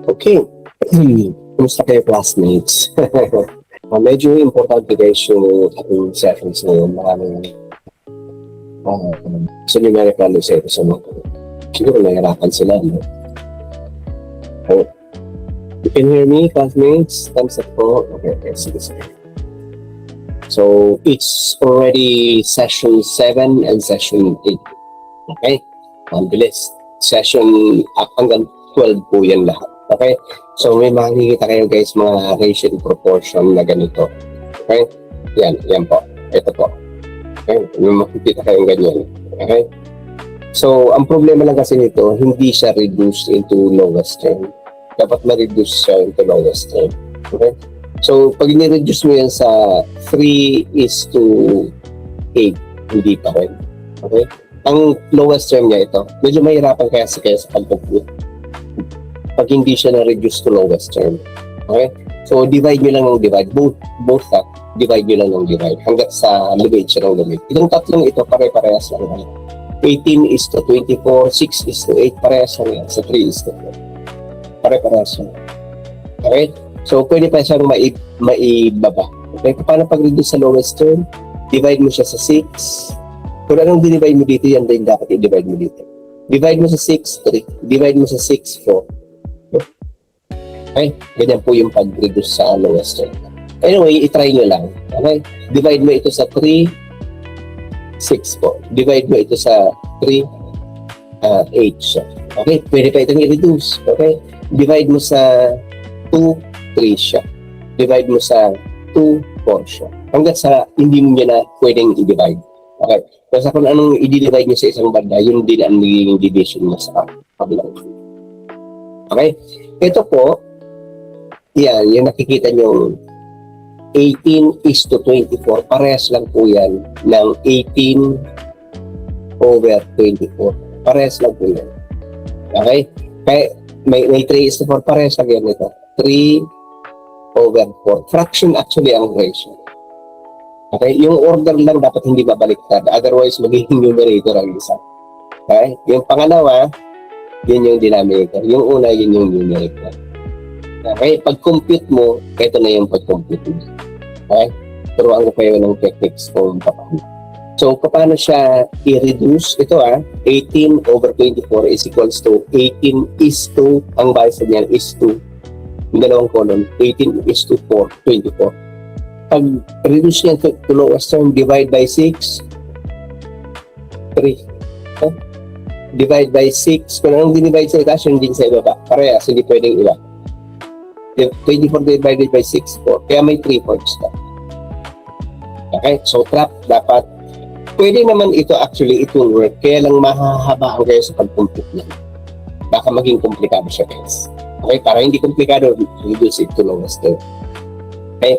Okay. Kumusta kayo, classmates? Medyo importante guys yung ating sessions ngayon. Maraming sa numerical research sa mga siguro nahirapan sila, no? Oh. You can hear me, classmates? Thumbs up po. Okay, sige. So, it's already session 7 and session 8. Okay? Ang bilis. Session up hanggang 12 po yan lahat. Okay? So, may makikita kayo guys mga ratio proportion na ganito. Okay? Yan po. Ito po. Okay? May makikita kayo ganyan. Okay? So, ang problema lang kasi nito, hindi siya reduced into lowest term. Dapat ma-reduce siya into lowest term. Okay? So, pag ni-reduce mo yan sa 3:8, hindi pa rin. Okay? Ang lowest term niya ito, medyo mahirapan kaya sa pag-compute. Pag hindi siya na-reduce to lowest term. Okay? So, divide nyo lang ng divide. Both divide nyo lang ng divide. Hanggat sa limit siya ng limit. Itong tatlong ito, pare-parehas lang. 18:24, 6:8, parehas lang yan. Sa 3:4. Pare-parehas lang. Okay? So, pwede pa siyang maibaba. Okay? Paano pag-reduce sa lowest term? Divide mo siya sa 6. Kung anong dinivide mo dito, yan din dapat i-divide mo dito. Divide mo sa 6, 3. Divide mo sa 6, 4. Okay? Ganyan po yung pag-reduce sa lowest term. Anyway, itry nyo lang. Okay? Divide mo ito sa 3, 6 po. Divide mo ito sa 3, 8 siya. Okay? Pwede pa itong i-reduce. Okay? Divide mo sa 2, 3 siya. Divide mo sa 2, 4 siya. Hanggat sa hindi mo niya na pwedeng i-divide. Okay? Kasi kung anong i-divide nyo sa isang banda, yun din ang nagiging division mo sa kabilang. Okay? Ito po, yan, yung nakikita nyo, 18:24. Parehas lang po yan ng 18/24. Parehas lang po yan. Okay? Kaya may 3:4. Parehas lang yan ito. 3/4. Fraction actually ang ratio. Okay? Yung order lang dapat hindi babaliktad. Otherwise, magiging numerator ang isa. Okay? Yung pangalawa, yun yung denominator. Yung una, yun yung numerator. Okay? Pag-compute mo, ito na yung pag-compute mo. Okay? Turuan ko kayo ng techniques kung paano. So, paano siya i-reduce? Ito 18/24 is equals to 18:, ang base niyan is 2. Yung dalawang column, 18:4, 24. Pag reduce niya to lowest term, divide by 6, 3. Okay? Divide by 6. Kung anong dinivide sa itaas, yun din sa ibaba. Parehas, hindi pwedeng iba. 24 divided by 6, 4. Kaya may 3 points na. Okay? So, trap, dapat. Pwede naman ito actually, it will work. Kaya lang mahahabaan kayo sa pag-compute niya. Baka maging komplikado siya, guys. Okay? Para hindi komplikado, reduce it to lowest term. Okay?